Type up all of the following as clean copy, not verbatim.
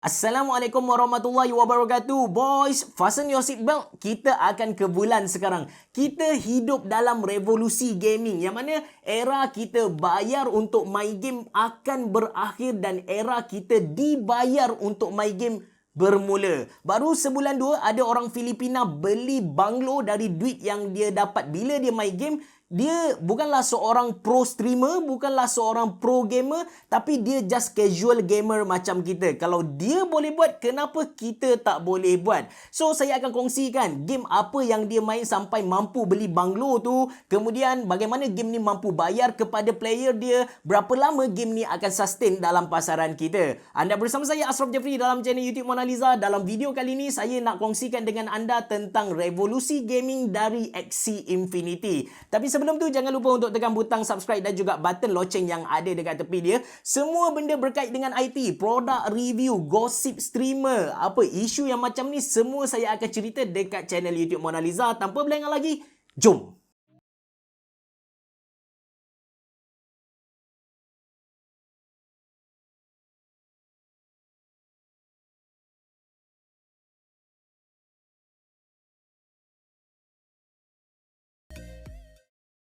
Assalamualaikum warahmatullahi wabarakatuh. Boys, fasten your seatbelt. Kita akan ke bulan sekarang. Kita hidup dalam revolusi gaming yang mana era kita bayar untuk main game akan berakhir dan era kita dibayar untuk main game bermula. Baru sebulan dua ada orang Filipina beli banglo dari duit yang dia dapat bila dia main game. Dia bukanlah seorang pro streamer, bukanlah seorang pro gamer, tapi dia just casual gamer macam kita. Kalau dia boleh buat, kenapa kita tak boleh buat? So, saya akan kongsikan game apa yang dia main sampai mampu beli banglo tu. Kemudian, bagaimana game ni mampu bayar kepada player dia. Berapa lama game ni akan sustain dalam pasaran kita. Anda bersama saya, Ashraf Jeffrey, dalam channel YouTube Mona Lisa. Dalam video kali ni, saya nak kongsikan dengan anda tentang revolusi gaming dari Axie Infinity. Tapi sebelum tu, jangan lupa untuk tekan butang subscribe dan juga button loceng yang ada dekat tepi dia. Semua benda berkait dengan IT, produk review, gosip streamer, apa isu yang macam ni, semua saya akan cerita dekat channel YouTube Mona Lisa. Tanpa berlengah lagi, jom!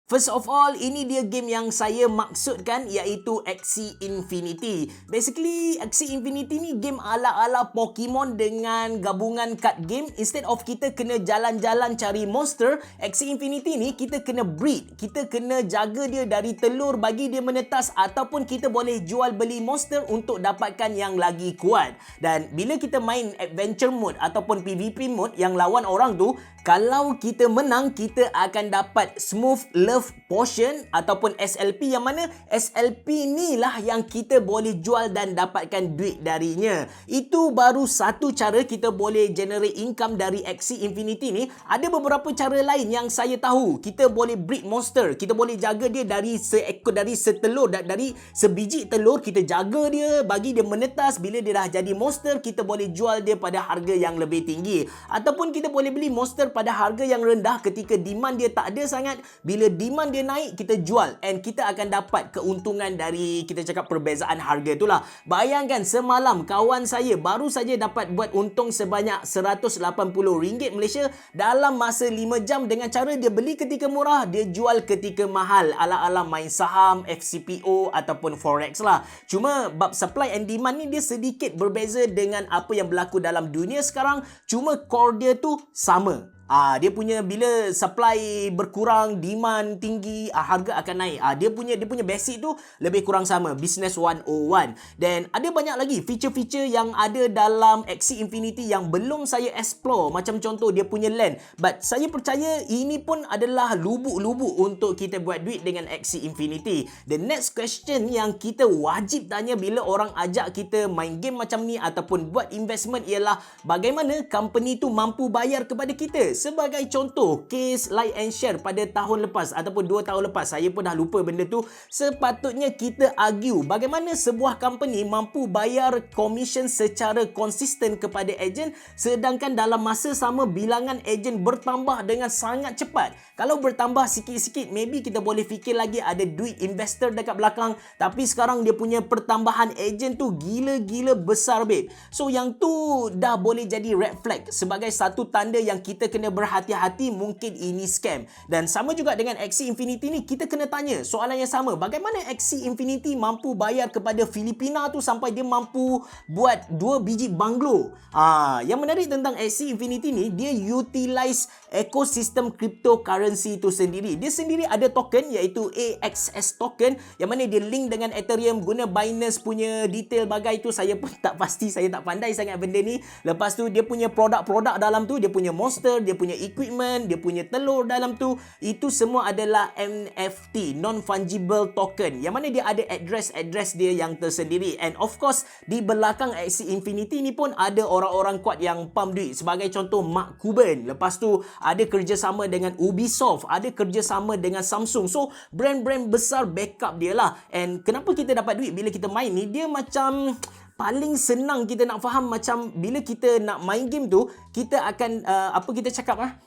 First of all, ini dia game yang saya maksudkan iaitu Axie Infinity. Basically, Axie Infinity ni game ala-ala Pokemon dengan gabungan card game. Instead of kita kena jalan-jalan cari monster, Axie Infinity ni kita kena breed. Kita kena jaga dia dari telur bagi dia menetas ataupun kita boleh jual beli monster untuk dapatkan yang lagi kuat. Dan bila kita main adventure mode ataupun PvP mode yang lawan orang tu, kalau kita menang, kita akan dapat smooth love potion ataupun SLP, yang mana SLP ni lah yang kita boleh jual dan dapatkan duit darinya. Itu baru satu cara kita boleh generate income dari Axie Infinity ni. Ada beberapa cara lain yang saya tahu. Kita boleh breed monster, kita boleh jaga dia dari seekor, dari setelur, dari sebiji telur, kita jaga dia bagi dia menetas. Bila dia dah jadi monster, kita boleh jual dia pada harga yang lebih tinggi. Ataupun kita boleh beli monster pada harga yang rendah ketika demand dia tak ada sangat. Bila demand dia naik, kita jual and kita akan dapat keuntungan dari, kita cakap, perbezaan harga itulah. Bayangkan semalam kawan saya baru saja dapat buat untung sebanyak RM180 Malaysia dalam masa 5 jam dengan cara dia beli ketika murah, dia jual ketika mahal, ala-ala main saham, FCPO ataupun forex lah. Cuma bab supply and demand ni dia sedikit berbeza dengan apa yang berlaku dalam dunia sekarang. Cuma core dia tu sama. Dia punya bila supply berkurang, demand tinggi, harga akan naik. Dia punya basic tu lebih kurang sama, business 101. Dan ada banyak lagi feature-feature yang ada dalam Axie Infinity yang belum saya explore. Macam contoh dia punya land. But saya percaya ini pun adalah lubuk-lubuk untuk kita buat duit dengan Axie Infinity. The next question yang kita wajib tanya bila orang ajak kita main game macam ni ataupun buat investment ialah bagaimana company tu mampu bayar kepada kita. Sebagai contoh, case like and share pada tahun lepas ataupun 2 tahun lepas, saya pun dah lupa benda tu. Sepatutnya kita argue bagaimana sebuah company mampu bayar commission secara konsisten kepada ejen, sedangkan dalam masa sama bilangan ejen bertambah dengan sangat cepat. Kalau bertambah sikit-sikit, maybe kita boleh fikir lagi ada duit investor dekat belakang, tapi sekarang dia punya pertambahan ejen tu gila-gila besar, babe. So yang tu dah boleh jadi red flag sebagai satu tanda yang kita kena berhati-hati, mungkin ini scam. Dan sama juga dengan Axie Infinity ni, kita kena tanya soalan yang sama. Bagaimana Axie Infinity mampu bayar kepada Filipina tu sampai dia mampu buat 2 biji banglo? Yang menarik tentang Axie Infinity ni, dia utilize ekosistem cryptocurrency tu sendiri. Dia sendiri ada token iaitu AXS token, yang mana dia link dengan Ethereum guna Binance punya detail bagai tu. Saya pun tak pasti, saya tak pandai sangat benda ni. Lepas tu dia punya produk-produk dalam tu, dia punya monster, dia punya equipment, dia punya telur dalam tu, itu semua adalah NFT, non-fungible token, yang mana dia ada address dia yang tersendiri. And of course, di belakang Axie Infinity ni pun ada orang-orang kuat yang pump duit. Sebagai contoh, Mark Cuban. Lepas tu ada kerjasama dengan Ubisoft, ada kerjasama dengan Samsung. So brand-brand besar backup dia lah. And kenapa kita dapat duit bila kita main ni, dia macam paling senang kita nak faham macam bila kita nak main game tu, kita akan apa kita cakap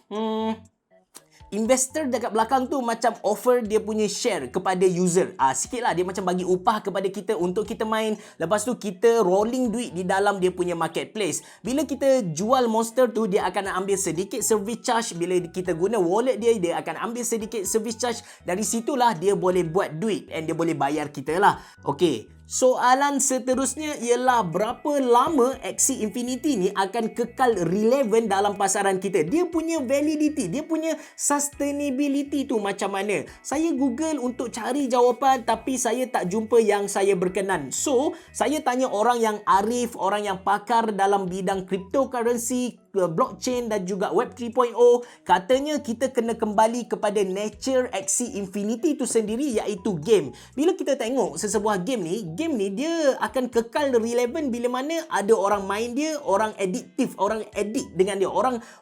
investor dekat belakang tu macam offer dia punya share kepada user. Sikit lah dia macam bagi upah kepada kita untuk kita main. Lepas tu kita rolling duit di dalam dia punya marketplace. Bila kita jual monster tu, dia akan ambil sedikit service charge. Bila kita guna wallet dia, dia akan ambil sedikit service charge. Dari situlah dia boleh buat duit and dia boleh bayar kita lah. Okay, soalan seterusnya ialah berapa lama Axie Infinity ni akan kekal relevan dalam pasaran kita? Dia punya validity, dia punya sustainability tu macam mana? Saya Google untuk cari jawapan tapi saya tak jumpa yang saya berkenan. So, saya tanya orang yang arif, orang yang pakar dalam bidang cryptocurrency, blockchain dan juga Web 3.0. Katanya kita kena kembali kepada nature Axie Infinity tu sendiri, iaitu game. Bila kita tengok sesebuah game ni dia akan kekal relevan bila mana ada orang main dia, orang addictive, orang addict dengan dia,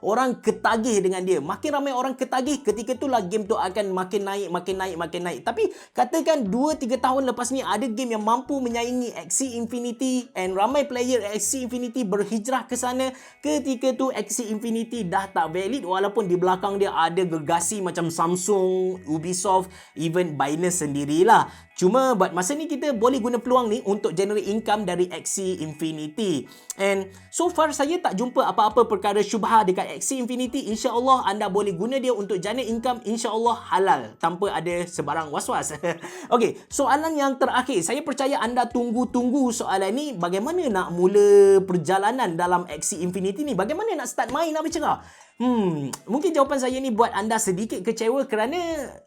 orang ketagih dengan dia. Makin ramai orang ketagih, ketika itulah game tu akan makin naik. Tapi katakan 2-3 tahun lepas ni ada game yang mampu menyaingi Axie Infinity and ramai player Axie Infinity berhijrah ke sana. Ketika tu Axie Infinity dah tak valid, walaupun di belakang dia ada gergasi macam Samsung, Ubisoft, even Binance sendirilah. Cuma buat masa ni kita boleh guna peluang ni untuk generate income dari Axie Infinity. And so far saya tak jumpa apa-apa perkara syubhah dekat Axie Infinity. InsyaAllah anda boleh guna dia untuk generate income, insyaAllah halal, tanpa ada sebarang was-was. Okay, soalan yang terakhir. Saya percaya anda tunggu-tunggu soalan ni. Bagaimana nak mula perjalanan dalam Axie Infinity ni? Bagaimana nak start main, nak bercakap? Mungkin jawapan saya ni buat anda sedikit kecewa kerana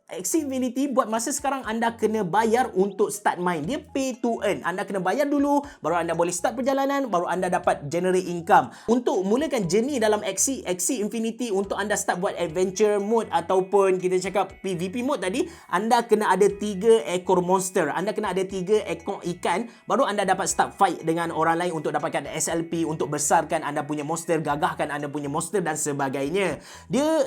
Axie Infinity buat masa sekarang anda kena bayar untuk start main. Dia pay to earn. Anda kena bayar dulu, baru anda boleh start perjalanan, baru anda dapat generate income. Untuk mulakan journey dalam Axie Infinity, untuk anda start buat adventure mode ataupun kita cakap PvP mode tadi, anda kena ada 3 ekor monster. Anda kena ada 3 ekor ikan, baru anda dapat start fight dengan orang lain untuk dapatkan SLP, untuk besarkan anda punya monster, gagahkan anda punya monster dan sebagainya.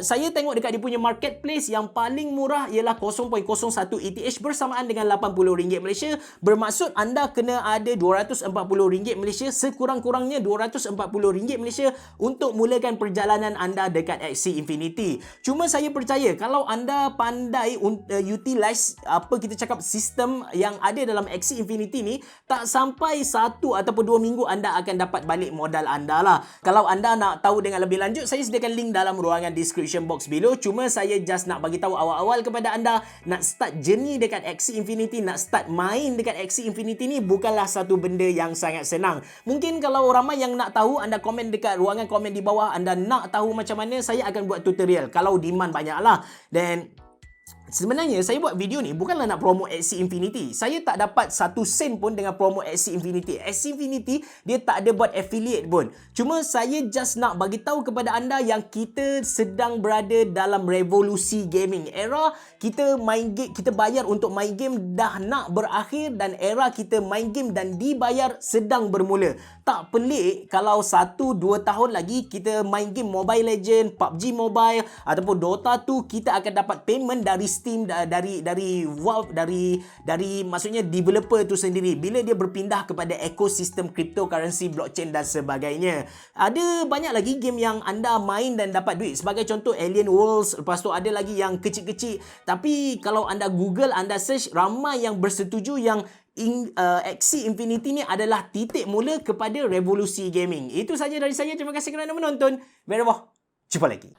Saya tengok dekat dia punya marketplace yang paling murah ialah 0.01 ETH bersamaan dengan RM80 Malaysia. Bermaksud anda kena ada RM240 Malaysia, sekurang-kurangnya RM240 Malaysia untuk mulakan perjalanan anda dekat Axie Infinity. Cuma saya percaya kalau anda pandai utilize apa kita cakap sistem yang ada dalam Axie Infinity ni, tak sampai 1 ataupun 2 minggu anda akan dapat balik modal anda lah. Kalau anda nak tahu dengan lebih lanjut, saya sediakan link dalam ruangan description box below. Cuma saya just nak bagi tahu awal-awal kepada anda, nak start journey dekat Axie Infinity, nak start main dekat Axie Infinity ni bukanlah satu benda yang sangat senang. Mungkin kalau ramai yang nak tahu, anda komen dekat ruangan komen di bawah, anda nak tahu macam mana, saya akan buat tutorial kalau demand banyak lah. Dan sebenarnya saya buat video ni bukanlah nak promote Axie Infinity. Saya tak dapat 1 sen pun dengan promote Axie Infinity. Axie Infinity dia tak ada buat affiliate pun. Cuma saya just nak bagi tahu kepada anda yang kita sedang berada dalam revolusi gaming. Era kita main game, kita bayar untuk main game dah nak berakhir, dan era kita main game dan dibayar sedang bermula. Tak pelik kalau 1-2 tahun lagi kita main game Mobile Legend, PUBG Mobile ataupun Dota 2, kita akan dapat payment dari Steam, dari Valve, dari maksudnya developer tu sendiri bila dia berpindah kepada ekosistem cryptocurrency, blockchain dan sebagainya. Ada banyak lagi game yang anda main dan dapat duit. Sebagai contoh Alien Worlds, lepas tu ada lagi yang kecil-kecil. Tapi kalau anda Google, anda search, ramai yang bersetuju yang Axie Infinity ni adalah titik mula kepada revolusi gaming. Itu saja dari saya. Terima kasih kerana menonton. Jumpa lagi.